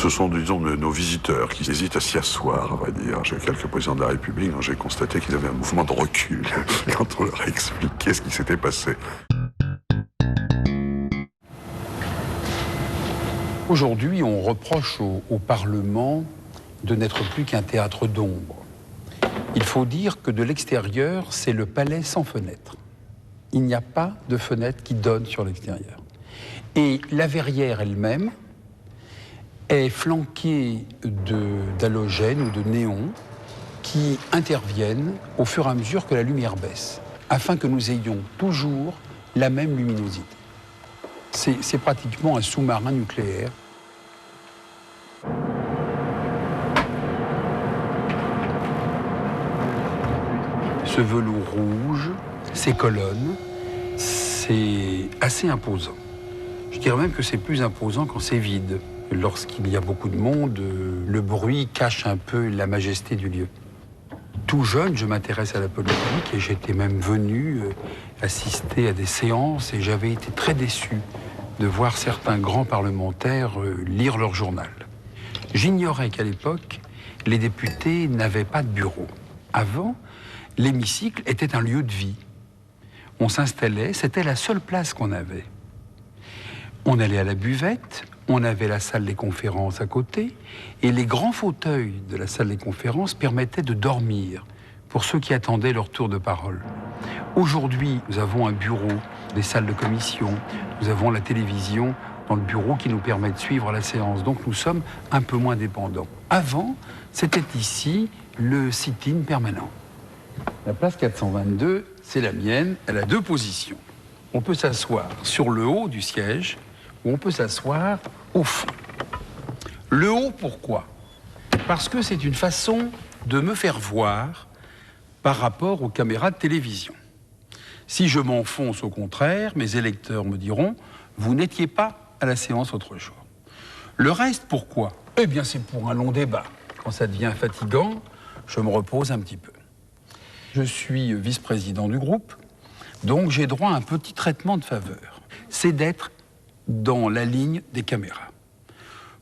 Ce sont, disons, nos visiteurs qui hésitent à s'y asseoir, on va dire. J'ai quelques présidents de la République dont j'ai constaté qu'ils avaient un mouvement de recul quand on leur a expliqué ce qui s'était passé. Aujourd'hui, on reproche au Parlement de n'être plus qu'un théâtre d'ombre. Il faut dire que de l'extérieur, c'est le palais sans fenêtre. Il n'y a pas de fenêtre qui donne sur l'extérieur. Et la verrière elle-même est flanquée d'halogènes ou de néons qui interviennent au fur et à mesure que la lumière baisse, afin que nous ayons toujours la même luminosité. C'est pratiquement un sous-marin nucléaire. Ce velours rouge, ces colonnes, c'est assez imposant. Je dirais même que c'est plus imposant quand c'est vide. Lorsqu'il y a beaucoup de monde, le bruit cache un peu la majesté du lieu. Tout jeune, je m'intéresse à la politique et j'étais même venu assister à des séances et j'avais été très déçu de voir certains grands parlementaires lire leur journal. J'ignorais qu'à l'époque, les députés n'avaient pas de bureau. Avant, l'hémicycle était un lieu de vie. On s'installait, c'était la seule place qu'on avait. On allait à la buvette, on avait la salle des conférences à côté, et les grands fauteuils de la salle des conférences permettaient de dormir pour ceux qui attendaient leur tour de parole. Aujourd'hui, nous avons un bureau, des salles de commission, nous avons la télévision dans le bureau qui nous permet de suivre la séance. Donc nous sommes un peu moins dépendants. Avant, c'était ici le sit-in permanent. La place 422, c'est la mienne, elle a deux positions. On peut s'asseoir sur le haut du siège ou on peut s'asseoir au fond. Le haut, pourquoi? Parce que c'est une façon de me faire voir par rapport aux caméras de télévision. Si je m'enfonce au contraire, mes électeurs me diront « vous n'étiez pas à la séance autre jour ». Le reste, pourquoi? Eh bien, c'est pour un long débat. Quand ça devient fatigant, je me repose un petit peu. Je suis vice-président du groupe, donc j'ai droit à un petit traitement de faveur. C'est d'être dans la ligne des caméras.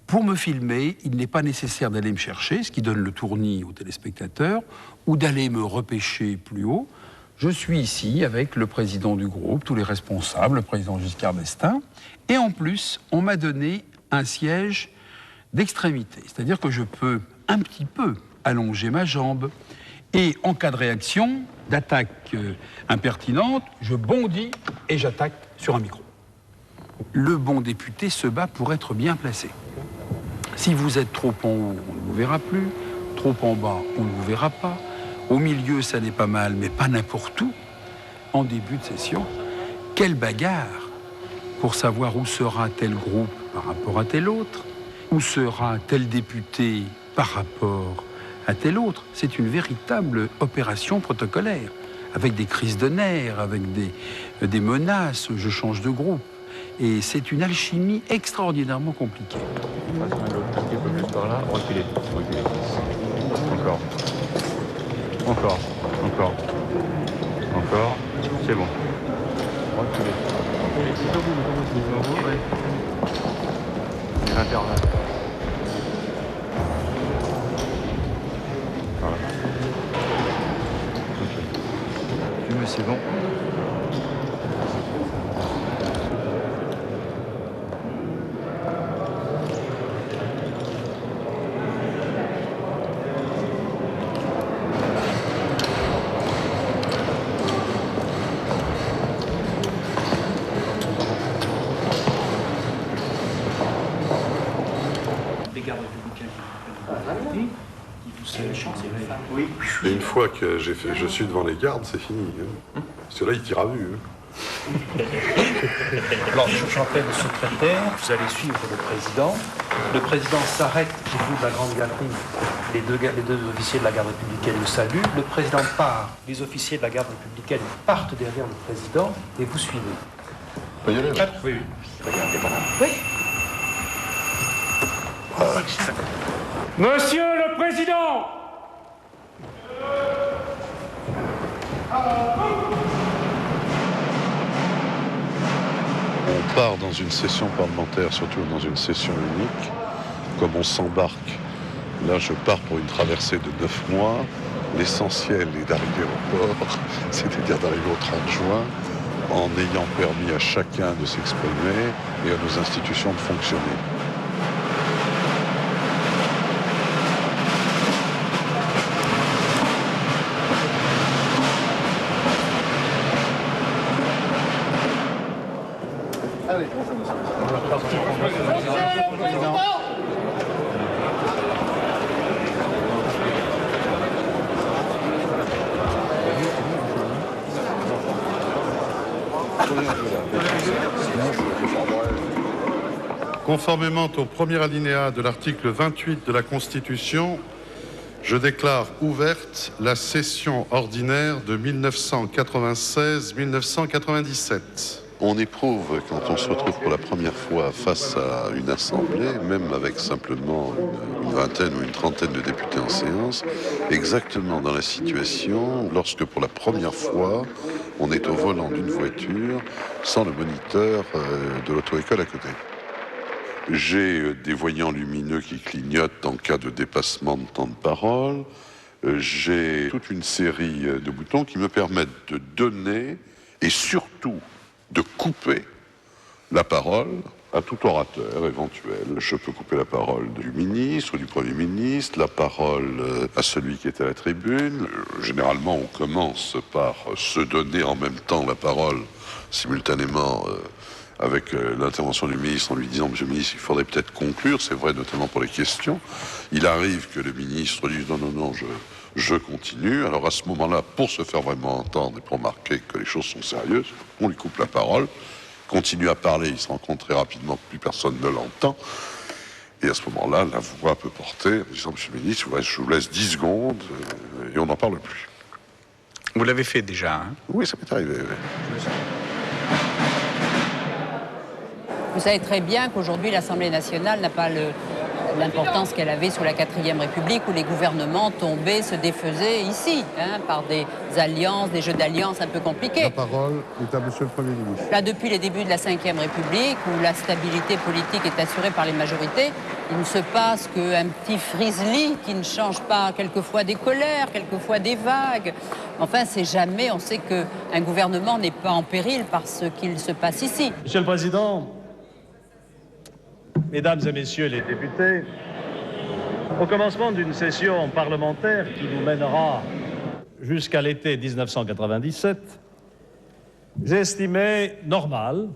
Pour me filmer, il n'est pas nécessaire d'aller me chercher, ce qui donne le tournis aux téléspectateurs, ou d'aller me repêcher plus haut. Je suis ici avec le président du groupe, tous les responsables, le président Giscard d'Estaing, et en plus, on m'a donné un siège d'extrémité, c'est-à-dire que je peux un petit peu allonger ma jambe, et en cas de réaction, d'attaque impertinente, je bondis et j'attaque sur un micro. Le bon député se bat pour être bien placé. Si vous êtes trop en haut, on ne vous verra plus, trop en bas, on ne vous verra pas. Au milieu, ça n'est pas mal, mais pas n'importe où. En début de session, quelle bagarre pour savoir où sera tel groupe par rapport à tel autre, où sera tel député par rapport à tel autre. C'est une véritable opération protocolaire, avec des crises de nerfs, avec des menaces, je change de groupe. Et c'est une alchimie extraordinairement compliquée. Un petit peu plus par là, reculez, reculez. Encore. Encore, encore, encore, c'est bon. Reculez. C'est vous, l'intervalle. Voilà. Ok. Mais c'est bon. Et une fois que je suis devant les gardes, c'est fini. Hein. Parce que là, ils tirent à vue. Hein. Alors, j'appelle le secrétaire, vous allez suivre le président. Le président s'arrête au bout de la grande galerie. Les deux officiers de la garde républicaine le saluent. Le président part. Les officiers de la garde républicaine partent derrière le président et vous suivez. On peut y aller, là. Oui. Oui. Monsieur le Président! On part dans une session parlementaire, surtout dans une session unique, comme on s'embarque. Là, je pars pour une traversée de 9 mois. L'essentiel est d'arriver au port, c'est-à-dire d'arriver au 30 juin, en ayant permis à chacun de s'exprimer et à nos institutions de fonctionner. Conformément au premier alinéa de l'article 28 de la Constitution, je déclare ouverte la session ordinaire de 1996-1997. On éprouve, quand on se retrouve pour la première fois face à une assemblée, même avec simplement une vingtaine ou une trentaine de députés en séance, exactement dans la situation lorsque pour la première fois, on est au volant d'une voiture sans le moniteur de l'auto-école à côté. J'ai des voyants lumineux qui clignotent en cas de dépassement de temps de parole. J'ai toute une série de boutons qui me permettent de donner et surtout de couper la parole à tout orateur éventuel. Je peux couper la parole du ministre ou du Premier ministre, la parole à celui qui est à la tribune. Généralement, on commence par se donner en même temps la parole simultanément avec l'intervention du ministre en lui disant « Monsieur le ministre, il faudrait peut-être conclure », c'est vrai notamment pour les questions. Il arrive que le ministre dise « Non, non, non, je continue ». Alors à ce moment-là, pour se faire vraiment entendre et pour marquer que les choses sont sérieuses, on lui coupe la parole, continue à parler, il se rend compte très rapidement que plus personne ne l'entend. Et à ce moment-là, la voix peut porter en disant « Monsieur le ministre, je vous laisse 10 secondes et on n'en parle plus ». Vous l'avez fait déjà, hein? Oui, ça m'est arrivé, oui. Vous savez très bien qu'aujourd'hui, l'Assemblée nationale n'a pas l'importance qu'elle avait sous la 4e République, où les gouvernements tombaient, se défaisaient ici, par des alliances, des jeux d'alliances un peu compliqués. La parole est à Monsieur le Premier ministre. Là, depuis les débuts de la 5e République, où la stabilité politique est assurée par les majorités, il ne se passe qu'un petit frisli qui ne change pas quelquefois des colères, quelquefois des vagues. Enfin, c'est jamais, on sait qu'un gouvernement n'est pas en péril par ce qu'il se passe ici. Monsieur le Président, Mesdames et Messieurs les députés, au commencement d'une session parlementaire qui nous mènera jusqu'à l'été 1997, j'ai estimé normal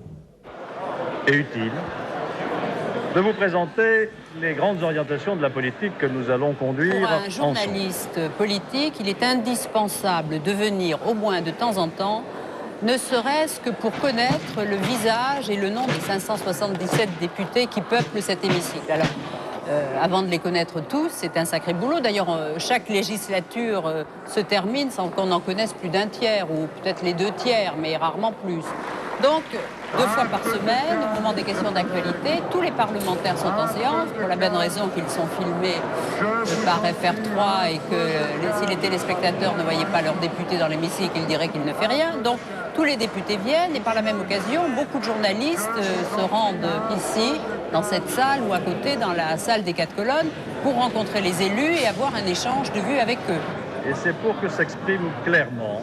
et utile de vous présenter les grandes orientations de la politique que nous allons conduire Pour un ensemble. journaliste politique, il est indispensable de venir au moins de temps en temps, ne serait-ce que pour connaître le visage et le nom des 577 députés qui peuplent cet hémicycle. Alors, avant de les connaître tous, c'est un sacré boulot. D'ailleurs, chaque législature se termine sans qu'on en connaisse plus d'un tiers, ou peut-être les 2 tiers, mais rarement plus. Donc, 2 fois par semaine, au moment des questions d'actualité, tous les parlementaires sont en séance, pour la bonne raison qu'ils sont filmés par FR3 et que si les téléspectateurs ne voyaient pas leurs députés dans l'hémicycle, ils diraient qu'ils ne font rien. Donc, tous les députés viennent et par la même occasion, beaucoup de journalistes se rendent ici, dans cette salle ou à côté, dans la salle des 4 colonnes, pour rencontrer les élus et avoir un échange de vues avec eux. Et c'est pour que s'exprime clairement,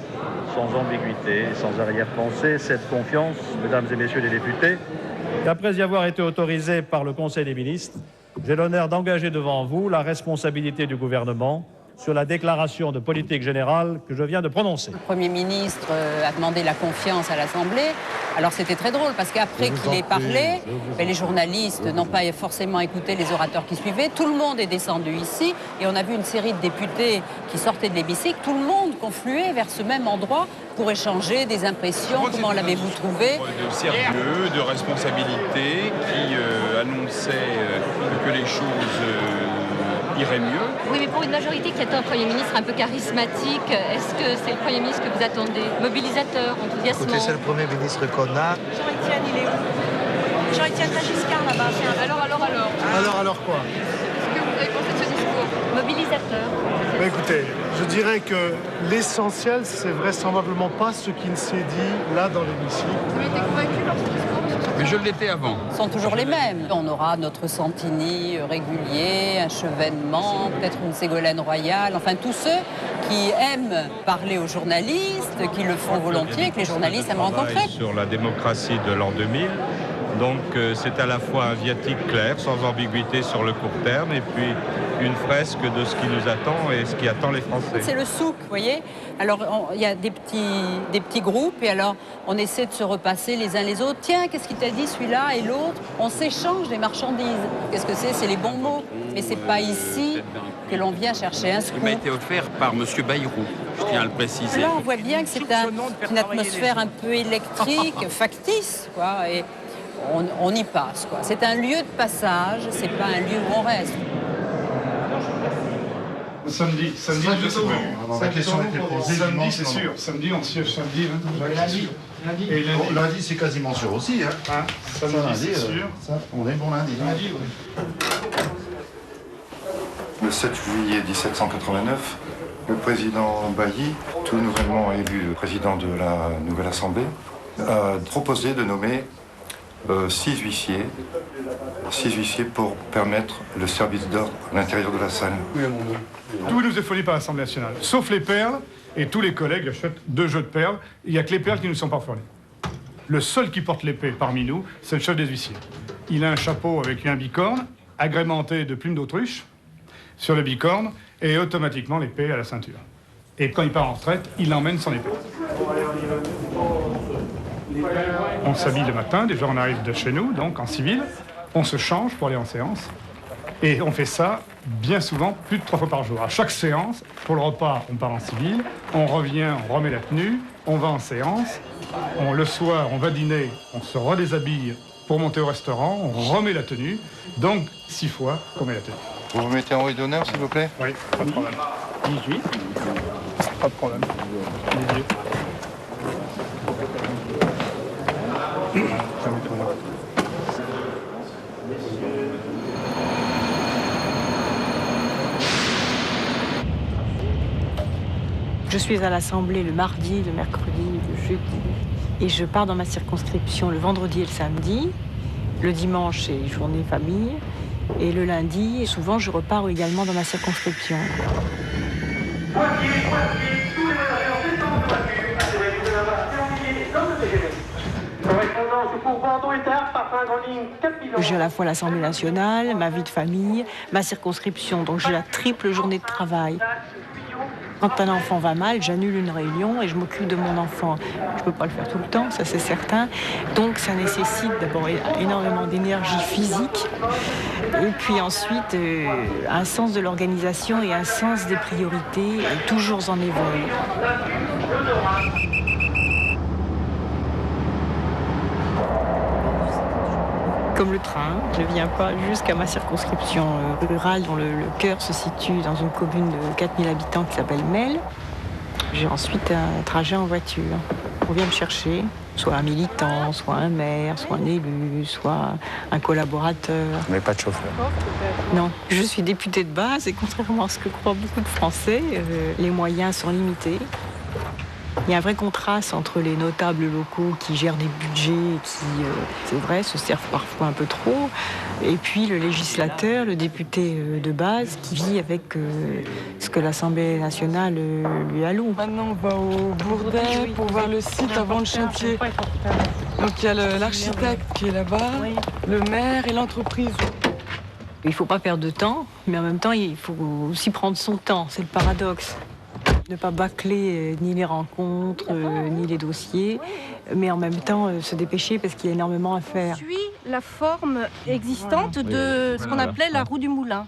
sans ambiguïté, sans arrière-pensée, cette confiance, Mesdames et Messieurs les députés, qu'après y avoir été autorisé par le Conseil des ministres, j'ai l'honneur d'engager devant vous la responsabilité du gouvernement sur la déclaration de politique générale que je viens de prononcer. Le Premier ministre a demandé la confiance à l'Assemblée. Alors c'était très drôle parce qu'après qu'il ait parlé, les journalistes n'ont pas forcément écouté les orateurs qui suivaient. Tout le monde est descendu ici et on a vu une série de députés qui sortaient de l'hémicycle. Tout le monde confluait vers ce même endroit pour échanger des impressions. Comment l'avez-vous trouvé? De sérieux, de responsabilité, qui annonçait que les choses irait mieux. Oui, mais pour une majorité qui attend un Premier ministre un peu charismatique, est-ce que c'est le Premier ministre que vous attendez? Mobilisateur, enthousiasmant? Écoutez, c'est le Premier ministre qu'on a. Jean-Étienne, il est où? Jean-Étienne Giscard, là-bas. Alors quoi? Qu'est-ce que vous avez pensé de ce discours? Mobilisateur. Bah, écoutez, je dirais que l'essentiel, c'est vraisemblablement pas ce qui ne s'est dit là dans l'hémicycle. Vous avez été convaincu par ce discours, M. Mais je l'étais avant. Sont toujours les mêmes. On aura notre Santini régulier, un Chevènement, peut-être une Ségolène Royal, enfin tous ceux qui aiment parler aux journalistes, qui le font volontiers, que les journalistes aiment rencontrer. Sur la démocratie de l'an 2000, donc c'est à la fois un viatique clair, sans ambiguïté sur le court terme, et puis une fresque de ce qui nous attend et ce qui attend les Français. C'est le souk, vous voyez. Alors, il y a des petits groupes, et alors, on essaie de se repasser les uns les autres. Tiens, qu'est-ce qu'il t'a dit celui-là et l'autre? On s'échange des marchandises. Qu'est-ce que c'est? C'est les bons mots. Mais c'est pas ici que l'on vient chercher un scoop. Il m'a été offert par M. Bayrou, je tiens à le préciser. Là, on voit bien que c'est une atmosphère un peu électrique, factice, quoi, et on y passe, quoi. C'est un lieu de passage, c'est pas un lieu où on reste. Samedi, je sais pas. Samedi, c'est sûr. Samedi, on siège samedi. Lundi. Et lundi, c'est quasiment sûr aussi. Samedi, c'est sûr. On est bon lundi. Lundi, oui. Le 7 juillet 1789, le président Bailly, tout nouvellement élu président de la nouvelle Assemblée, a proposé de nommer 6 huissiers pour permettre le service d'ordre à l'intérieur de la salle. Tout nous est fourni par l'Assemblée nationale, sauf les perles, et tous les collègues achètent 2 jeux de perles. Il n'y a que les perles qui ne sont pas fournies. Le seul qui porte l'épée parmi nous, c'est le chef des huissiers. Il a un chapeau avec un bicorne, agrémenté de plumes d'autruche, sur le bicorne, et automatiquement l'épée à la ceinture. Et quand il part en retraite, il emmène son épée. On s'habille le matin, déjà on arrive de chez nous, donc en civil. On se change pour aller en séance. Et on fait ça bien souvent, plus de 3 fois par jour. À chaque séance, pour le repas, on part en civil, on revient, on remet la tenue, on va en séance. Le soir, on va dîner, on se redéshabille pour monter au restaurant, on remet la tenue. Donc 6 fois qu'on met la tenue. Vous vous mettez en rue d'honneur, s'il vous plaît? Oui, pas de problème. 18. Pas de problème. 18. Je suis à l'Assemblée le mardi, le mercredi, le jeudi. Et je pars dans ma circonscription le vendredi et le samedi. Le dimanche, c'est journée famille. Et le lundi, souvent, je repars également dans ma circonscription. J'ai à la fois l'Assemblée nationale, ma vie de famille, ma circonscription. Donc j'ai la triple journée de travail. Quand un enfant va mal, j'annule une réunion et je m'occupe de mon enfant. Je ne peux pas le faire tout le temps, ça c'est certain. Donc ça nécessite d'abord énormément d'énergie physique et puis ensuite un sens de l'organisation et un sens des priorités, toujours en éveil. Comme le train, je ne viens pas jusqu'à ma circonscription rurale dont le cœur se situe dans une commune de 4000 habitants qui s'appelle Melle. J'ai ensuite un trajet en voiture. On vient me chercher, soit un militant, soit un maire, soit un élu, soit un collaborateur. Mais pas de chauffeur? Non, je suis députée de base et contrairement à ce que croient beaucoup de Français, les moyens sont limités. Il y a un vrai contraste entre les notables locaux qui gèrent des budgets et qui, c'est vrai, se servent parfois un peu trop, et puis le législateur, le député de base, qui vit avec ce que l'Assemblée nationale lui alloue. Maintenant, on va au Bourdet pour voir le site avant le chantier. Donc il y a l'architecte qui est là-bas, le maire et l'entreprise. Il ne faut pas perdre de temps, mais en même temps, il faut aussi prendre son temps, c'est le paradoxe. Ne pas bâcler ni les rencontres, ni les dossiers, mais en même temps se dépêcher parce qu'il y a énormément à faire. Suit la forme existante de ce qu'on appelait la roue du moulin.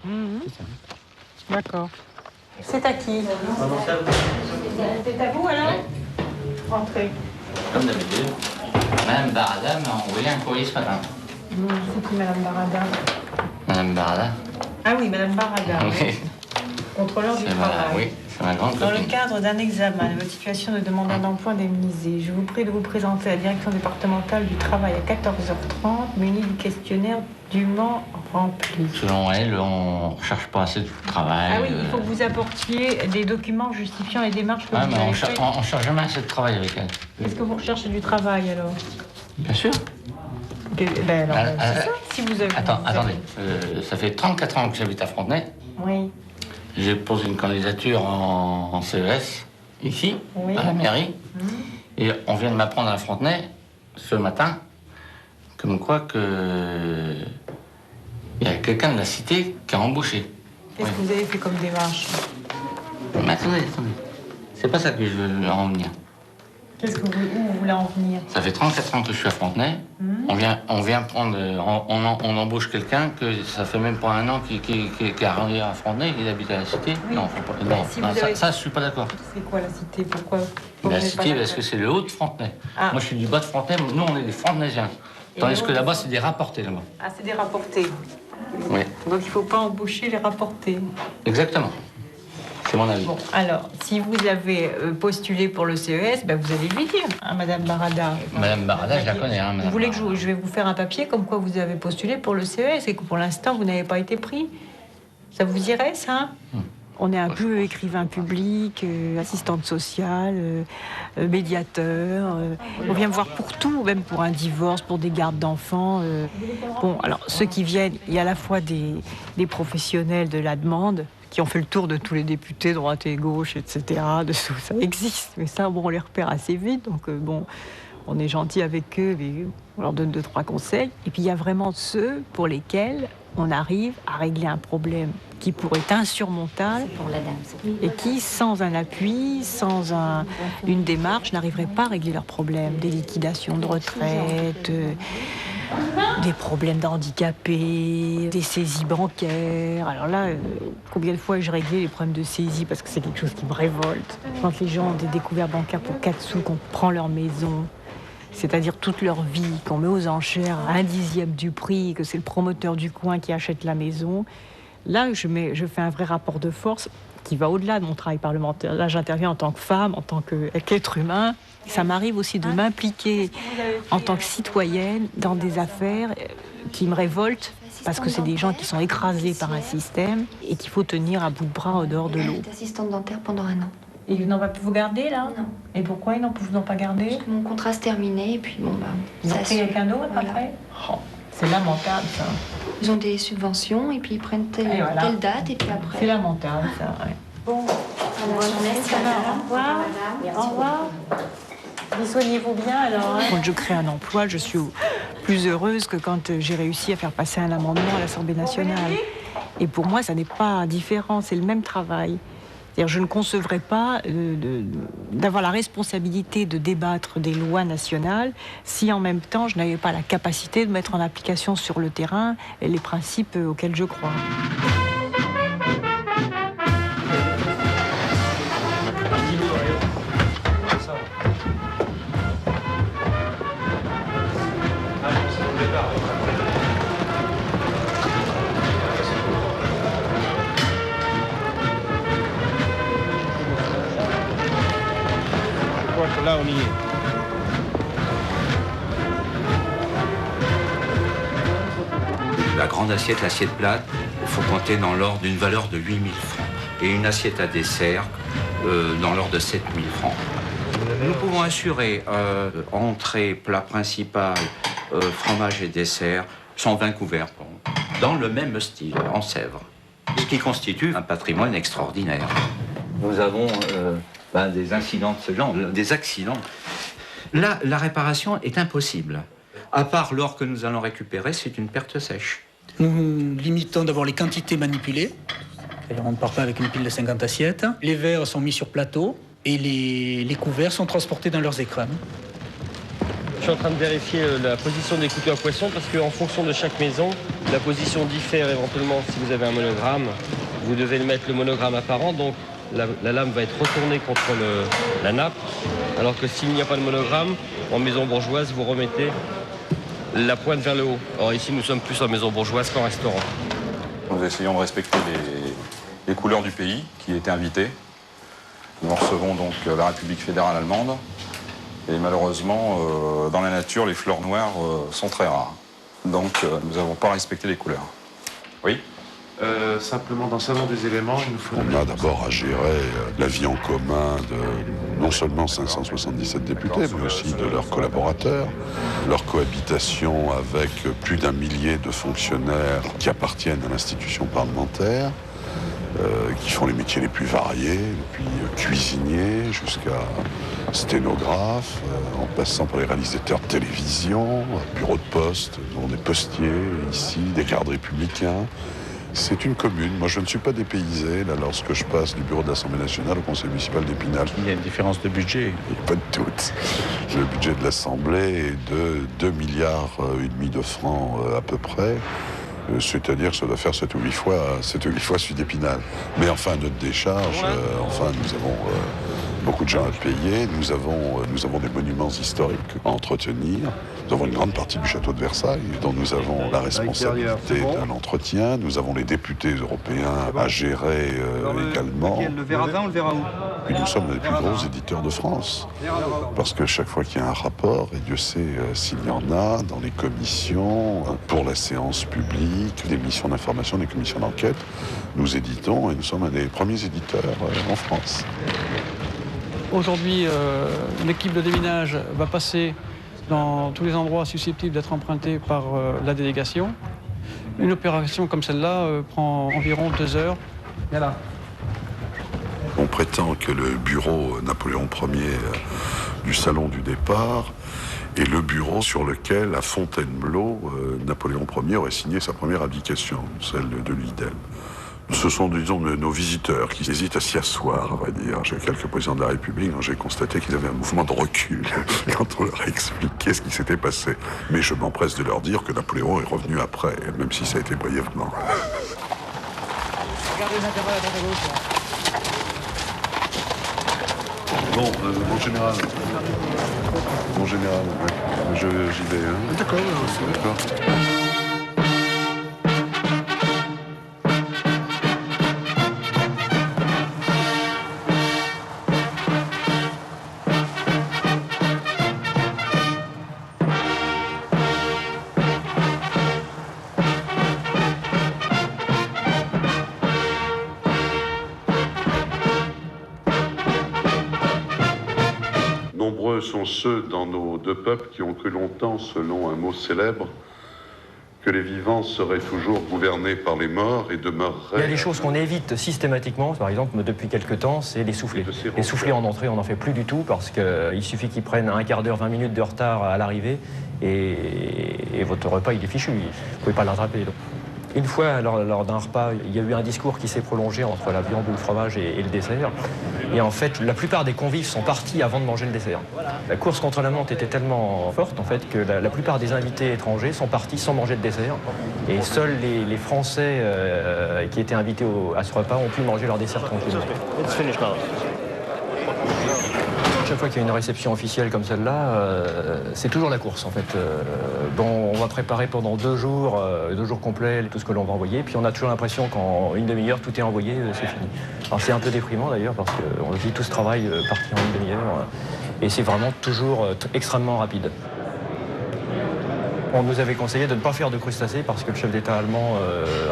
D'accord. C'est à qui? C'est à vous alors? Entrez. Comme d'habitude, Madame Barada m'a envoyé un courrier ce matin. C'est qui Madame Barada? Madame Barada? Ah oui, Madame Barada. Oui. Contrôleur du travail. Oui, c'est ma grande Dans copine. le cadre d'un examen de votre situation de demandeur d'emploi indemnisé, je vous prie de vous présenter à la direction départementale du travail à 14h30, muni du questionnaire dûment rempli. Selon elle, on ne cherche pas assez de travail. Ah oui, il faut que vous apportiez des documents justifiant les démarches que vous mais avez on faites. cherche jamais assez de travail avec elle. Est-ce que vous recherchez du travail alors? Bien sûr. Ben alors, c'est ça. Si vous avez... Attendez, ça fait 34 ans que j'habite à Frontenay. Oui. J'ai posé une candidature en CES, ici, à la mairie. Et on vient de m'apprendre à Frontenay, ce matin, comme quoi que... il y a quelqu'un de la cité qui a embauché. Qu'est-ce que vous avez fait comme démarche? Mais attendez. C'est pas ça que je veux en venir. Qu'est-ce que où vous voulez en venir? Ça fait 34 ans que je suis à Frontenay. On vient prendre... On embauche quelqu'un que ça fait même pas un an qui a rendu à Frontenay, il habite à la cité. Oui. Non, ça, je suis pas d'accord. C'est quoi la cité? Pourquoi La cité, parce que c'est le haut de Frontenay. Moi, je suis du bas de Frontenay. Nous, on est des Frontenaisiens. Tandis que là-bas, c'est des rapportés, là-bas. Ah, c'est des rapportés. Oui. Donc, il ne faut pas embaucher les rapportés. Exactement. C'est mon avis. Bon, alors, si vous avez postulé pour le CES, ben vous allez lui dire, hein, Madame Barada. Madame Barada, je la connais. Hein, vous voulez que je vais vous faire un papier comme quoi vous avez postulé pour le CES et que pour l'instant, vous n'avez pas été pris? Ça vous irait, ça? On est un peu écrivain public, assistante sociale, médiateur. On vient me voir pour tout, même pour un divorce, pour des gardes d'enfants. Bon, alors, ceux qui viennent, il y a à la fois des professionnels de la demande qui ont fait le tour de tous les députés, droite et gauche, etc. Dessous, ça existe, mais ça, bon, on les repère assez vite. Donc, bon, on est gentil avec eux, mais on leur donne 2-3 conseils. Et puis, il y a vraiment ceux pour lesquels on arrive à régler un problème qui pourrait être insurmontable et qui, sans un appui, sans une démarche, n'arriveraient pas à régler leurs problèmes. Des liquidations de retraite, des problèmes d'handicapés, des saisies bancaires. Alors là, combien de fois j'ai réglé les problèmes de saisie parce que c'est quelque chose qui me révolte. Quand les gens ont des découvertes bancaires pour 4 sous, qu'on prend leur maison, c'est-à-dire toute leur vie, qu'on met aux enchères à 1/10 du prix, que c'est le promoteur du coin qui achète la maison, là, je fais un vrai rapport de force qui va au-delà de mon travail parlementaire. Là, j'interviens en tant que femme, en tant qu'être humain. Ça m'arrive aussi de m'impliquer en tant que citoyenne dans des affaires qui me révoltent parce que c'est des gens qui sont écrasés par un système et qu'il faut tenir à bout de bras au dehors de l'eau. J'étais assistante dentaire pendant 1 an. Et ils n'ont pas pu vous garder, là? Non. Et pourquoi ils n'ont pu vous pas garder? Parce que mon contrat se terminait et puis bon, bah... Ils ont pris quelqu'un d'autre après? Oh, c'est lamentable, ça. Ils ont des subventions et puis ils prennent telle date et puis après... C'est lamentable, ça, ouais. Bon, bonne journée, ça va. Au revoir. Au revoir. Soignez-vous bien, alors. Hein. Quand je crée un emploi, je suis plus heureuse que quand j'ai réussi à faire passer un amendement à l'Assemblée nationale. Et pour moi, ça n'est pas différent, c'est le même travail. C'est-à-dire, je ne concevrais pas d'avoir la responsabilité de débattre des lois nationales si en même temps je n'avais pas la capacité de mettre en application sur le terrain les principes auxquels je crois. Là, on y est. La grande assiette, l'assiette plate, il faut compter dans l'ordre d'une valeur de 8 000 francs. Et une assiette à dessert dans l'ordre de 7 000 francs. Nous pouvons assurer entrée, plat principal, fromage et dessert, 120 couverts, dans le même style, en Sèvres. Ce qui constitue un patrimoine extraordinaire. Nous avons des incidents de ce genre, des accidents. Là, la réparation est impossible. À part l'or que nous allons récupérer, c'est une perte sèche. Nous limitons d'abord les quantités manipulées. C'est-à-dire on ne part pas avec une pile de 50 assiettes. Les verres sont mis sur plateau et les couverts sont transportés dans leurs écrans. Je suis en train de vérifier la position des couteaux à poisson parce qu'en fonction de chaque maison, la position diffère éventuellement. Si vous avez un monogramme, vous devez mettre le monogramme apparent, donc la lame va être retournée contre la nappe, alors que s'il n'y a pas de monogramme, en maison bourgeoise, vous remettez la pointe vers le haut. Or ici, nous sommes plus en maison bourgeoise qu'en restaurant. Nous essayons de respecter les couleurs du pays qui étaient invitées. Nous recevons donc la République fédérale allemande. Et malheureusement, dans la nature, les fleurs noires sont très rares. Donc, nous n'avons pas respecté les couleurs. Oui ? Simplement, dans Salon des éléments, il nous faut... On a d'abord à gérer la vie en commun de non seulement 577 députés, mais aussi de leurs collaborateurs, leur cohabitation avec plus d'1 millier de fonctionnaires qui appartiennent à l'institution parlementaire, qui font les métiers les plus variés, depuis cuisiniers jusqu'à sténographes, en passant par les réalisateurs de télévision, bureaux de poste, dont des postiers ici, des gardes républicains. C'est une commune. Moi, je ne suis pas dépaysé là, lorsque je passe du bureau de l'Assemblée nationale au conseil municipal d'Épinal. Il y a une différence de budget. Il n'y a pas de doute. Le budget de l'Assemblée est de 2,5 milliards de francs à peu près. C'est-à-dire que ça doit faire 7 ou 8 fois celui d'Épinal. Mais enfin, notre décharge, nous avons beaucoup de gens à payer. Nous avons des monuments historiques à entretenir. Nous avons une grande partie du château de Versailles, dont nous avons la responsabilité de l'entretien. Nous avons les députés européens à gérer également. Le verre à vin ou le verre à eau? Et nous sommes les plus gros éditeurs de France. Parce que chaque fois qu'il y a un rapport, et Dieu sait s'il y en a, dans les commissions, pour la séance publique, des missions d'information, des commissions d'enquête, nous éditons et nous sommes un des premiers éditeurs en France. Aujourd'hui, l'équipe de déminage va passer dans tous les endroits susceptibles d'être empruntés par la délégation. Une opération comme celle-là prend environ 2 heures. Voilà. On prétend que le bureau Napoléon Ier du salon du départ est le bureau sur lequel, à Fontainebleau, Napoléon Ier aurait signé sa première abdication, celle de Lidl. Ce sont, disons, nos visiteurs qui hésitent à s'y asseoir, on va dire. J'ai quelques présidents de la République, j'ai constaté qu'ils avaient un mouvement de recul quand on leur a expliqué ce qui s'était passé. Mais je m'empresse de leur dire que Napoléon est revenu après, même si ça a été brièvement. Regardez les intérêts à droite à gauche. Bon, mon général. Mon général, ouais. J'y vais. Hein. D'accord, d'accord. Nombreux sont ceux dans nos deux peuples qui ont cru longtemps, selon un mot célèbre, que les vivants seraient toujours gouvernés par les morts et demeureraient... Il y a des choses qu'on évite systématiquement, par exemple, depuis quelques temps, c'est les soufflets. Les soufflets en entrée, on n'en fait plus du tout parce qu'il suffit qu'ils prennent un quart d'heure, 20 minutes de retard à l'arrivée et votre repas, il est fichu. Vous ne pouvez pas l'attraper. Une fois, lors d'un repas, il y a eu un discours qui s'est prolongé entre la viande ou le fromage et le dessert. Et en fait, la plupart des convives sont partis avant de manger le dessert. La course contre la montre était tellement forte, en fait, que la plupart des invités étrangers sont partis sans manger de dessert. Et seuls les Français qui étaient invités à ce repas ont pu manger leur dessert tranquillement. Chaque fois qu'il y a une réception officielle comme celle-là, c'est toujours la course en fait. On va préparer pendant 2 jours complets tout ce que l'on va envoyer, puis on a toujours l'impression qu'en une demi-heure tout est envoyé, c'est fini. Alors c'est un peu déprimant d'ailleurs parce qu'on vit tout ce travail parti en une demi-heure et c'est vraiment toujours extrêmement rapide. On nous avait conseillé de ne pas faire de crustacés parce que le chef d'État allemand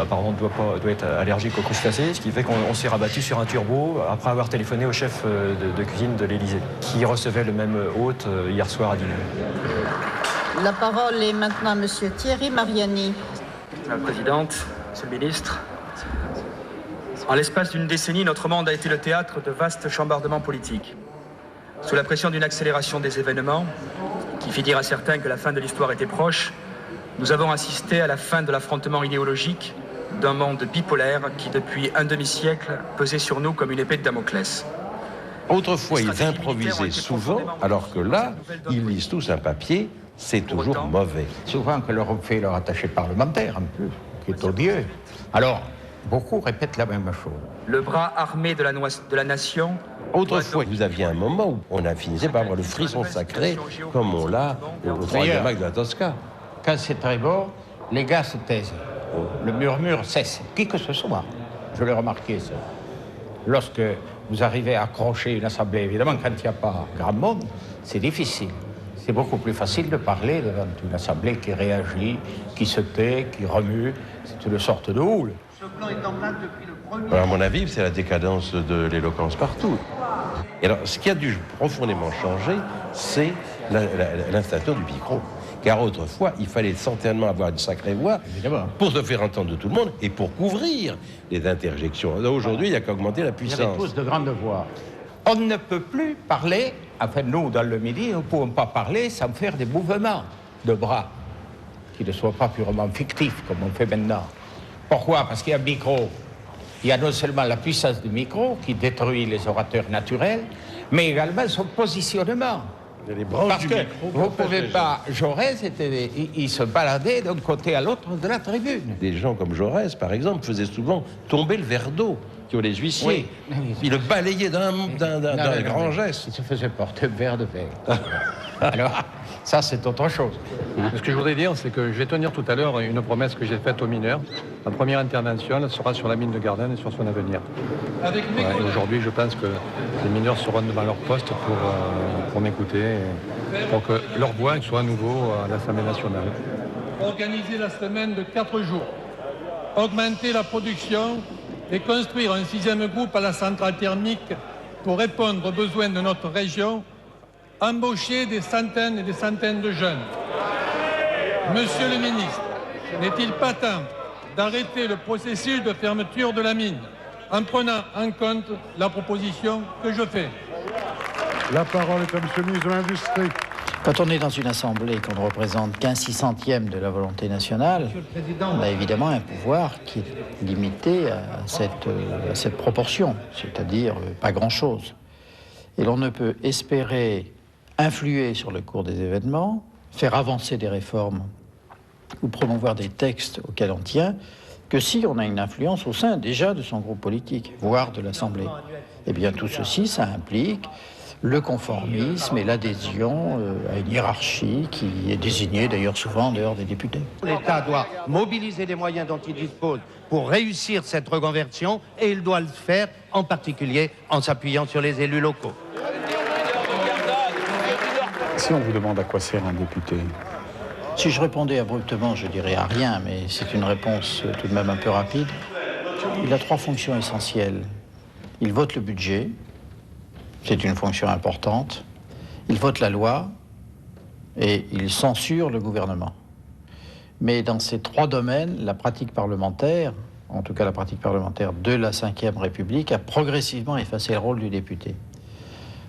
apparemment doit être allergique aux crustacés, ce qui fait qu'on s'est rabattu sur un turbo après avoir téléphoné au chef de cuisine de l'Élysée, qui recevait le même hôte hier soir à dîner. La parole est maintenant à Monsieur Thierry Mariani. Madame la Présidente, Monsieur le Ministre, en l'espace d'une décennie, notre monde a été le théâtre de vastes chambardements politiques. Sous la pression d'une accélération des événements, qui fit dire à certains que la fin de l'histoire était proche, nous avons assisté à la fin de l'affrontement idéologique d'un monde bipolaire qui, depuis un demi-siècle, pesait sur nous comme une épée de Damoclès. Autrefois, ils improvisaient souvent, alors que là, ils lisent tous un papier, c'est toujours mauvais. Souvent que l'Europe fait leur attaché parlementaire, un peu, qui est odieux. Alors, beaucoup répètent la même chose. Le bras armé de la nation... Autrefois, vous aviez un moment où on a finissé par avoir le frisson sacré, comme on l'a au 3e acte de la Tosca. Quand c'est très beau, les gars se taisent. Le murmure cesse, qui que ce soit. Je l'ai remarqué, ça. Lorsque vous arrivez à accrocher une assemblée, évidemment, quand il n'y a pas grand monde, c'est difficile. C'est beaucoup plus facile de parler devant une assemblée qui réagit, qui se tait, qui remue. C'est une sorte de houle. Alors, à mon avis, c'est la décadence de l'éloquence partout. Et alors, ce qui a dû profondément changer, c'est l'installation du micro. Car autrefois, il fallait certainement avoir une sacrée voix pour se faire entendre de tout le monde et pour couvrir les interjections. Aujourd'hui, il n'y a qu'à augmenter la puissance. Vous avez tous de grandes voix. On ne peut plus parler, enfin nous, dans le Midi, nous ne pouvons pas parler sans faire des mouvements de bras qui ne soient pas purement fictifs, comme on fait maintenant. Pourquoi? Parce qu'il y a un micro. Il y a non seulement la puissance du micro qui détruit les orateurs naturels, mais également son positionnement. Parce que vous ne pouvez pas... Jaurès, il se baladait d'un côté à l'autre de la tribune. Des gens comme Jaurès, par exemple, faisaient souvent tomber le verre d'eau qui ont les huissiers. Oui. Il le balayait d'un grand geste. Il se faisait porter un verre de verre. Alors, ça, c'est autre chose. Ce que je voudrais dire, c'est que je vais tenir tout à l'heure une promesse que j'ai faite aux mineurs. Ma première intervention elle sera sur la mine de Gardanne et sur son avenir. Aujourd'hui, je pense que les mineurs seront devant leur poste pour m'écouter, pour que leur voix soit à nouveau à l'Assemblée nationale. Organiser la semaine de 4 jours, augmenter la production et construire un 6e groupe à la centrale thermique pour répondre aux besoins de notre région, embaucher des centaines et des centaines de jeunes. Monsieur le ministre, n'est-il pas temps d'arrêter le processus de fermeture de la mine en prenant en compte la proposition que je fais? La parole est à monsieur le ministre de l'Industrie. Quand on est dans une assemblée qu'on ne représente qu'un 6/100e de la volonté nationale, on a évidemment un pouvoir qui est limité à cette proportion, c'est-à-dire pas grand-chose. Et l'on ne peut espérer influer sur le cours des événements, faire avancer des réformes ou promouvoir des textes auxquels on tient, que si on a une influence au sein déjà de son groupe politique, voire de l'Assemblée. Eh bien tout ceci, ça implique le conformisme et l'adhésion à une hiérarchie qui est désignée d'ailleurs souvent en dehors des députés. L'État doit mobiliser les moyens dont il dispose pour réussir cette reconversion et il doit le faire en particulier en s'appuyant sur les élus locaux. Si on vous demande à quoi sert un député? Si je répondais abruptement, je dirais à rien, mais c'est une réponse tout de même un peu rapide. Il a 3 fonctions essentielles. Il vote le budget, c'est une fonction importante. Il vote la loi et il censure le gouvernement. Mais dans ces 3 domaines, la pratique parlementaire, en tout cas la pratique parlementaire de la Ve République, a progressivement effacé le rôle du député.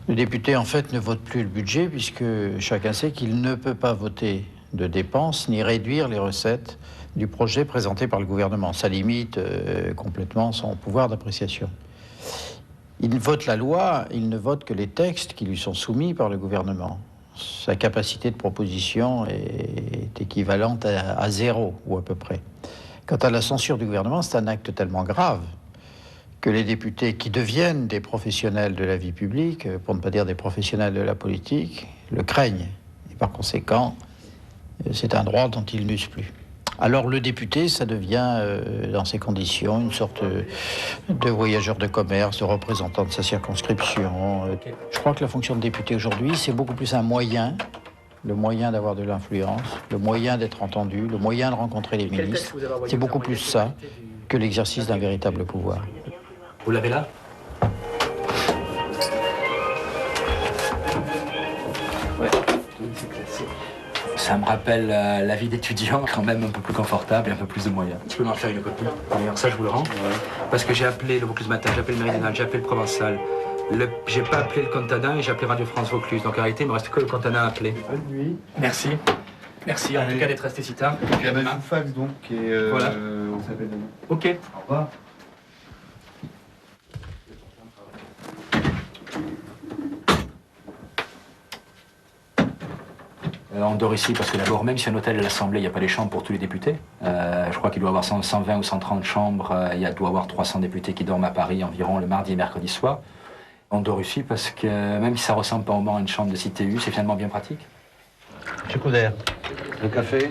Le député, en fait, ne vote plus le budget puisque chacun sait qu'il ne peut pas voter de dépenses ni réduire les recettes du projet présenté par le gouvernement. Ça limite complètement son pouvoir d'appréciation. Il vote la loi, il ne vote que les textes qui lui sont soumis par le gouvernement. Sa capacité de proposition est équivalente à 0, ou à peu près. Quant à la censure du gouvernement, c'est un acte tellement grave que les députés qui deviennent des professionnels de la vie publique, pour ne pas dire des professionnels de la politique, le craignent. Et par conséquent, c'est un droit dont ils n'usent plus. Alors le député, ça devient, dans ces conditions, une sorte de voyageur de commerce, de représentant de sa circonscription. Je crois que la fonction de député aujourd'hui, c'est beaucoup plus un moyen, le moyen d'avoir de l'influence, le moyen d'être entendu, le moyen de rencontrer les ministres. C'est beaucoup plus ça que l'exercice d'un véritable pouvoir. Vous l'avez là? Ouais, c'est classé. Ça me rappelle la vie d'étudiant, quand même un peu plus confortable et un peu plus de moyens. Tu peux m'en faire une copie? D'ailleurs, ça, je vous le rends. Ouais. Parce que j'ai appelé le Vaucluse Matin, j'ai appelé le Méridional, j'ai appelé le Provençal. J'ai pas appelé le Contadin et j'ai appelé Radio France Vaucluse. Donc en réalité, il me reste que le Contadin à appeler. Bonne nuit. Merci. Merci en tout cas d'être resté si tard. Il y a même un fax donc et voilà. On s'appelle demain. Ok. Au revoir. On dort ici parce que d'abord, même si un hôtel à l'Assemblée, il n'y a pas les chambres pour tous les députés. Je crois qu'il doit y avoir 120 ou 130 chambres. Il doit y avoir 300 députés qui dorment à Paris environ le mardi et mercredi soir. On dort ici parce que même si ça ressemble pas vraiment à une chambre de CTU, c'est finalement bien pratique. Monsieur Couder, le café?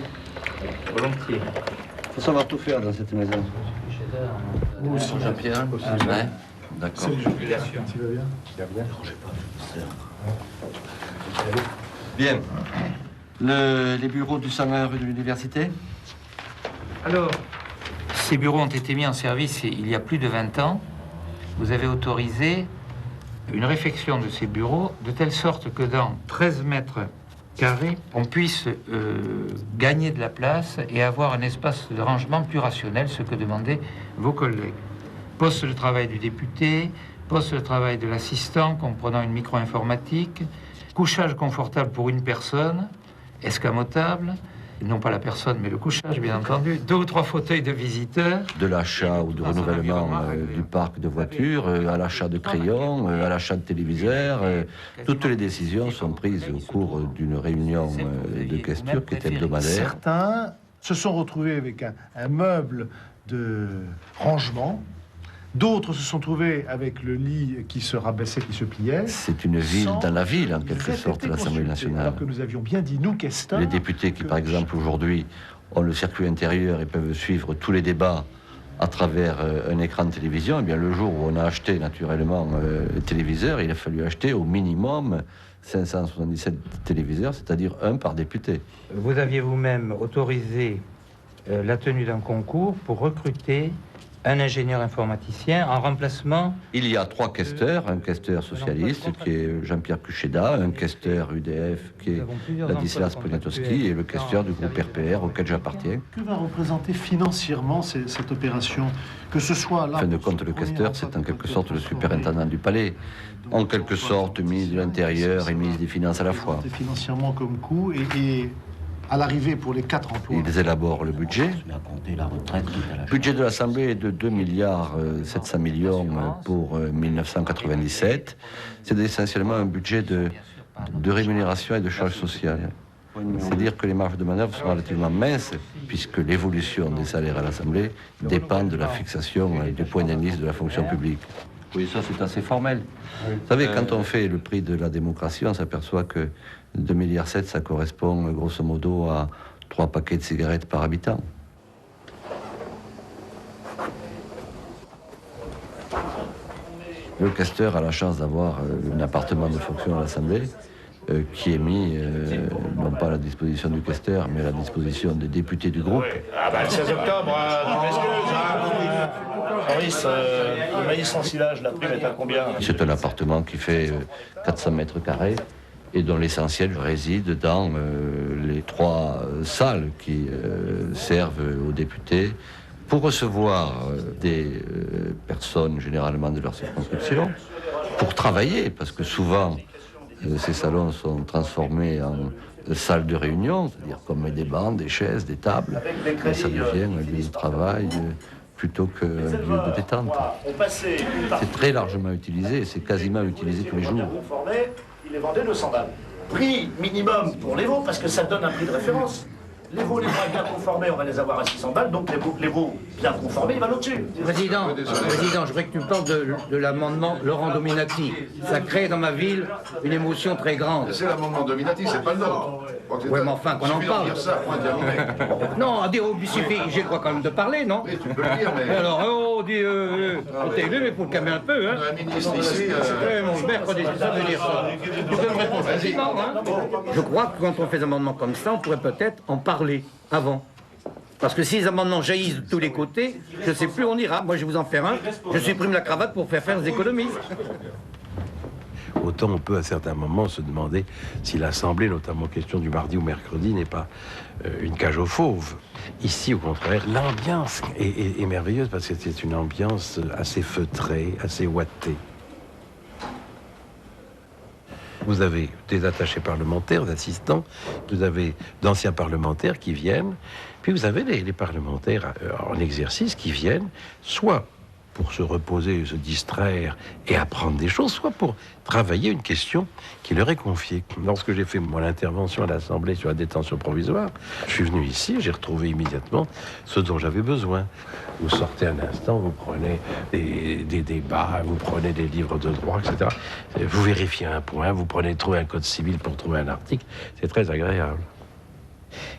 Volontiers. Il faut savoir tout faire dans cette maison. Où sont Jean-Pierre? Ouais. D'accord. C'est une jubilation. Tu vas bien? Tu vas bien? Non, j'ai pas. Bien. Les bureaux du SAMER et de l'université? Alors, Ces bureaux ont été mis en service il y a plus de 20 ans. Vous avez autorisé une réfection de ces bureaux de telle sorte que dans 13 mètres carrés, on puisse gagner de la place et avoir un espace de rangement plus rationnel, ce que demandaient vos collègues. Poste de travail du député, poste de travail de l'assistant comprenant une micro-informatique, couchage confortable pour une personne, escamotable, non pas la personne, mais le couchage, bien entendu, 2 ou 3 fauteuils de visiteurs. De l'achat ou de renouvellement du parc de voitures, à l'achat de crayons, à l'achat de téléviseurs. Toutes les décisions sont prises au cours d'une réunion de questure qui est hebdomadaire. Certains se sont retrouvés avec un meuble de rangement. D'autres se sont trouvés avec le lit qui se rabaissait, qui se pliait. C'est une ville dans la ville, en quelque sorte, l'Assemblée nationale. Alors que nous avions bien dit, nous, questeurs... Les députés qui, par exemple, aujourd'hui, ont le circuit intérieur et peuvent suivre tous les débats à travers un écran de télévision, eh bien, le jour où on a acheté, naturellement, le téléviseur, il a fallu acheter au minimum 577 téléviseurs, c'est-à-dire 1 par député. Vous aviez vous-même autorisé la tenue d'un concours pour recruter un ingénieur informaticien en remplacement... Il y a 3 questeurs, un questeur socialiste qui est Jean-Pierre Cucheda, un questeur UDF qui est Ladislas Poniatowski et le questeur du groupe RPR auquel j'appartiens. Que va représenter financièrement cette opération? Que ce soit là... En fin de compte, le questeur, c'est en quelque sorte le superintendant du palais. En quelque sorte, ministre de l'Intérieur et ministre des Finances à la fois. Financièrement comme coût et à l'arrivée pour les 4 emplois. Ils élaborent le budget. Le budget de l'Assemblée est de 2 milliards 700 millions pour 1997. C'est essentiellement un budget de rémunération et de charges sociales. C'est-à-dire que les marges de manœuvre sont relativement minces, puisque l'évolution des salaires à l'Assemblée dépend de la fixation des points d'indice de la fonction publique. Oui, ça c'est assez formel. Vous savez, quand on fait le prix de la démocratie, on s'aperçoit que 2,7 milliards, ça correspond grosso modo à 3 paquets de cigarettes par habitant. Le questeur a la chance d'avoir un appartement de fonction à l'Assemblée qui est mis, non pas à la disposition du questeur, mais à la disposition des députés du groupe. Ah bah le 16 octobre, je m'excuse. Maurice, le maïs sans silage, la prime est à combien? C'est un appartement qui fait 400 mètres carrés et dont l'essentiel réside dans les 3 salles qui servent aux députés pour recevoir des personnes généralement de leur circonscription, pour travailler, parce que souvent ces salons sont transformés en salles de réunion, c'est-à-dire comme des bancs, des chaises, des tables, et ça devient un lieu de travail plutôt qu'un lieu de détente. C'est très largement utilisé, c'est quasiment utilisé tous les jours. Il les vendait 200 balles. Prix minimum pour les veaux, parce que ça donne un prix de référence. Les veaux les moins bien conformés, on va les avoir à 600 balles, donc les veaux bien conformés, ils valent au-dessus. Président, je voudrais que tu me parles de l'amendement Laurent Dominati. Ça crée dans ma ville une émotion très grande. C'est l'amendement Dominati, c'est pas le nôtre. Oui, mais enfin, qu'on en parle. Non, à dire, il suffit, j'ai le droit quand même de parler, non? Oui, tu peux le dire, mais... Alors, t'es élu, mais pour le calmer un peu, hein. Un ministre ici... Mon mercredi, ça veut dire ça. Tu peux me répondre facilement, hein. Je crois que quand on fait des amendements comme ça, on pourrait peut-être en parler avant. Parce que si les amendements jaillissent de tous les côtés, je ne sais plus où on ira. Moi, je vais vous en faire un. Je supprime la cravate pour faire des économies. Autant on peut à certains moments se demander si l'Assemblée, notamment question du mardi ou mercredi, n'est pas une cage aux fauves. Ici, au contraire, l'ambiance est merveilleuse parce que c'est une ambiance assez feutrée, assez ouatée. Vous avez des attachés parlementaires, d'assistants, vous avez d'anciens parlementaires qui viennent, puis vous avez les parlementaires en exercice qui viennent, soit pour se reposer, se distraire et apprendre des choses, soit pour travailler une question qui leur est confiée. Lorsque j'ai fait mon intervention à l'Assemblée sur la détention provisoire, je suis venu ici, j'ai retrouvé immédiatement ce dont j'avais besoin. Vous sortez un instant, vous prenez des débats, vous prenez des livres de droit, etc. Vous vérifiez un point, vous trouvez un code civil pour trouver un article, c'est très agréable.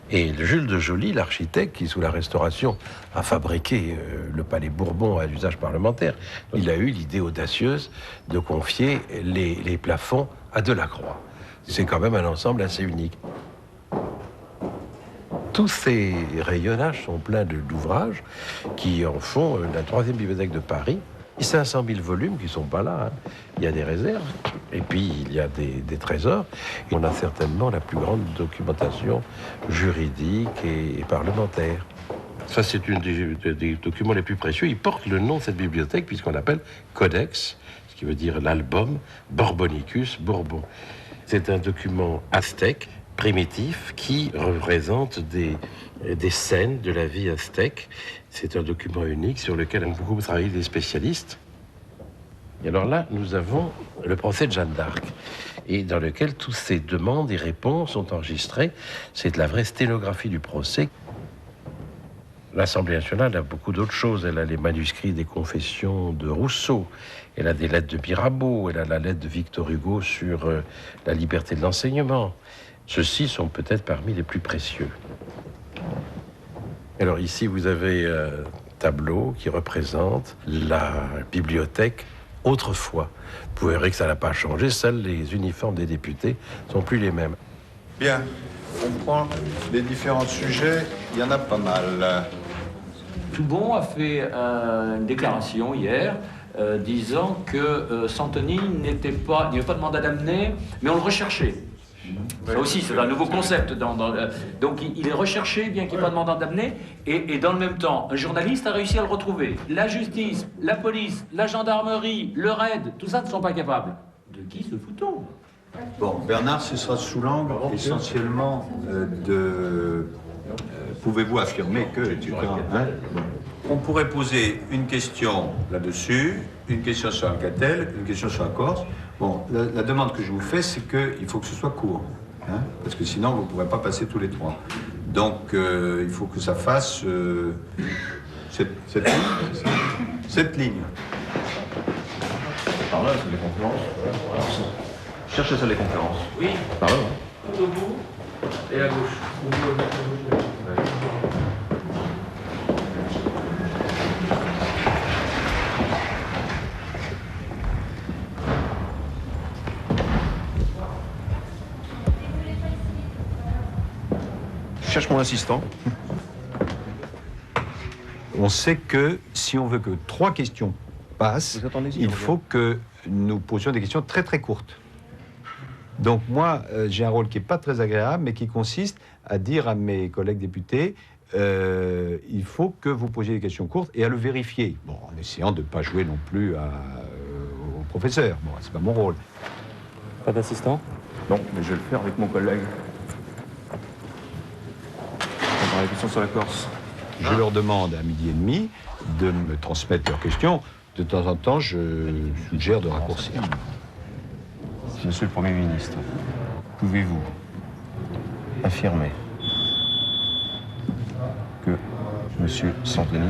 Et Jules de Joly, l'architecte qui, sous la Restauration, a fabriqué le palais Bourbon à l'usage parlementaire, il a eu l'idée audacieuse de confier les plafonds à Delacroix. C'est quand même un ensemble assez unique. Tous ces rayonnages sont pleins d'ouvrages qui en font la 3e bibliothèque de Paris. 500 000 volumes qui ne sont pas là. Hein. Il y a des réserves, et puis il y a des trésors. Et on a certainement la plus grande documentation juridique et parlementaire. Ça, c'est un des documents les plus précieux. Il porte le nom de cette bibliothèque, puisqu'on l'appelle Codex, ce qui veut dire l'album Borbonicus, Bourbon. C'est un document aztèque, primitif, qui représente des scènes de la vie aztèque. C'est un document unique sur lequel ont beaucoup travaillé des spécialistes. Et alors là, nous avons le procès de Jeanne d'Arc, et dans lequel toutes ces demandes et réponses sont enregistrées. C'est de la vraie sténographie du procès. L'Assemblée nationale a beaucoup d'autres choses. Elle a les manuscrits des confessions de Rousseau, elle a des lettres de Mirabeau, elle a la lettre de Victor Hugo sur la liberté de l'enseignement. Ceux-ci sont peut-être parmi les plus précieux. Alors ici, vous avez un tableau qui représente la bibliothèque autrefois. Vous verrez que ça n'a pas changé. Seuls les uniformes des députés ne sont plus les mêmes. Bien, on prend les différents sujets, il y en a pas mal. Toubon a fait une déclaration hier disant que Santoni il n'y avait pas de mandat d'amener, mais on le recherchait. Ça aussi, c'est un nouveau concept. Donc, il est recherché, bien qu'il n'y ait pas de mandat d'amener, et dans le même temps, un journaliste a réussi à le retrouver. La justice, la police, la gendarmerie, le RAID, tout ça ne sont pas capables. De qui se fout-on? Bon, Bernard, ce sera sous l'angle essentiellement de... Pouvez-vous affirmer que... On pourrait poser une question là-dessus, une question sur Alcatel, une question sur la Corse. Bon, la demande que je vous fais, c'est qu'il faut que ce soit court, hein, parce que sinon, vous ne pourrez pas passer tous les trois. Donc, il faut que ça fasse cette ligne. Par là, c'est les conférences. Cherchez ça, les conférences. Oui. Par là. Tout au bout et à gauche. Je cherche mon assistant. On sait que si on veut que 3 questions passent, il faut que nous posions des questions très très courtes. Donc moi, j'ai un rôle qui n'est pas très agréable, mais qui consiste à dire à mes collègues députés, il faut que vous posiez des questions courtes et à le vérifier. Bon, en essayant de ne pas jouer non plus au professeur. Bon, c'est pas mon rôle. Pas d'assistant? Non, mais je vais le faire avec mon collègue. On parle des questions sur la Corse. Je leur demande à 12h30 de me transmettre leurs questions. De temps en temps, je suggère de raccourcir. Monsieur le Premier ministre, pouvez-vous affirmer que Monsieur Santoni...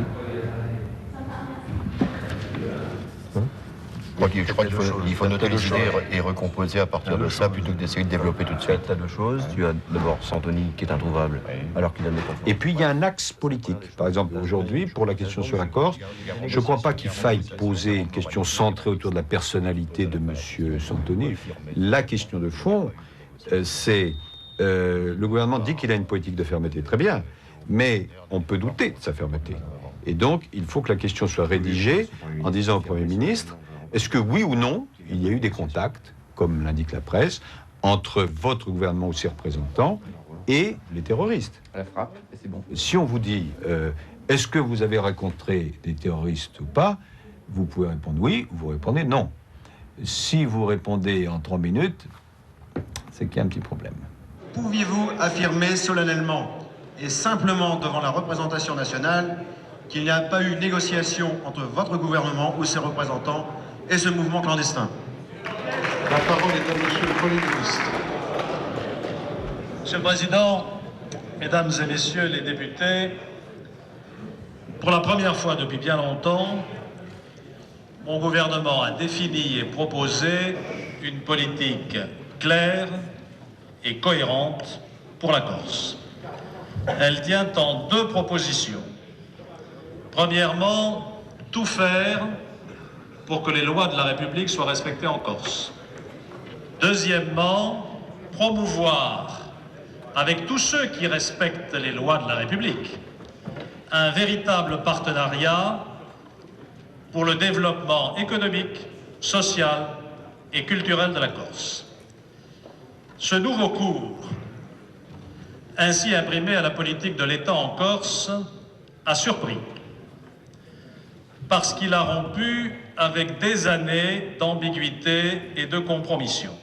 Je crois qu'il faut noter les idées et recomposer à partir de ça plutôt que d'essayer de développer tout de suite. Tu as deux choses. Tu as d'abord Santoni qui est introuvable alors qu'il a des conférences. Et puis il y a un axe politique. Par exemple, aujourd'hui, pour la question sur la Corse, je ne crois pas qu'il faille poser une question centrée autour de la personnalité de M. Santoni. La question de fond, c'est le gouvernement dit qu'il a une politique de fermeté. Très bien, mais on peut douter de sa fermeté. Et donc, il faut que la question soit rédigée en disant au Premier ministre, est-ce que oui ou non, il y a eu des contacts, comme l'indique la presse, entre votre gouvernement ou ses représentants et les terroristes? À la frappe, et c'est bon. Si on vous dit, est-ce que vous avez rencontré des terroristes ou pas, vous pouvez répondre oui, vous répondez non. Si vous répondez en 3 minutes, c'est qu'il y a un petit problème. Pouviez-vous affirmer solennellement et simplement devant la représentation nationale qu'il n'y a pas eu négociation entre votre gouvernement ou ses représentants et ce mouvement clandestin? La parole est à Monsieur le Premier ministre. Monsieur le Président, Mesdames et Messieurs les députés, pour la première fois depuis bien longtemps, mon gouvernement a défini et proposé une politique claire et cohérente pour la Corse. Elle tient en 2 propositions. Premièrement, tout faire pour que les lois de la République soient respectées en Corse. Deuxièmement, promouvoir avec tous ceux qui respectent les lois de la République, un véritable partenariat pour le développement économique, social et culturel de la Corse. Ce nouveau cours, ainsi imprimé à la politique de l'État en Corse, a surpris, parce qu'il a rompu avec des années d'ambiguïté et de compromission.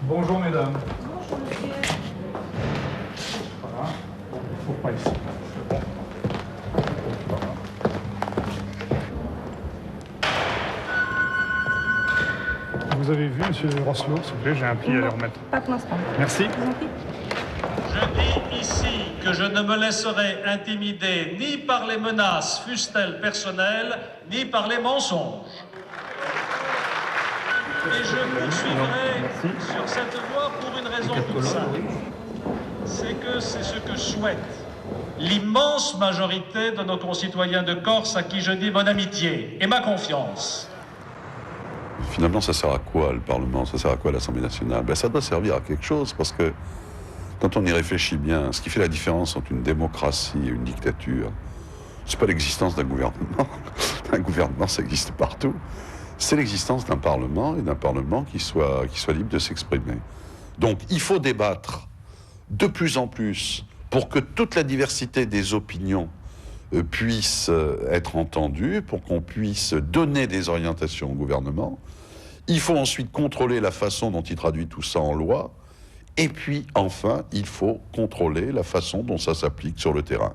Bonjour mesdames. Voilà. Faut pas ici. Vous avez vu, monsieur Rosselot, s'il vous plaît, j'ai un pli à leur remettre. Pas pour l'instant. Merci. Je dis ici que je ne me laisserai intimider ni par les menaces, fussent-elles personnelles, ni par les mensonges. Et je poursuivrai sur cette voie pour une raison toute simple. C'est que c'est ce que souhaite l'immense majorité de nos concitoyens de Corse à qui je dis mon amitié et ma confiance. Finalement, ça sert à quoi le Parlement? Ça sert à quoi l'Assemblée nationale? Ben, ça doit servir à quelque chose, parce que quand on y réfléchit bien, ce qui fait la différence entre une démocratie et une dictature, c'est pas l'existence d'un gouvernement. Un gouvernement, ça existe partout. C'est l'existence d'un Parlement, et d'un Parlement qui soit libre de s'exprimer. Donc, il faut débattre de plus en plus pour que toute la diversité des opinions puisse être entendue, pour qu'on puisse donner des orientations au gouvernement. Il faut ensuite contrôler la façon dont il traduit tout ça en loi. Et puis, enfin, il faut contrôler la façon dont ça s'applique sur le terrain.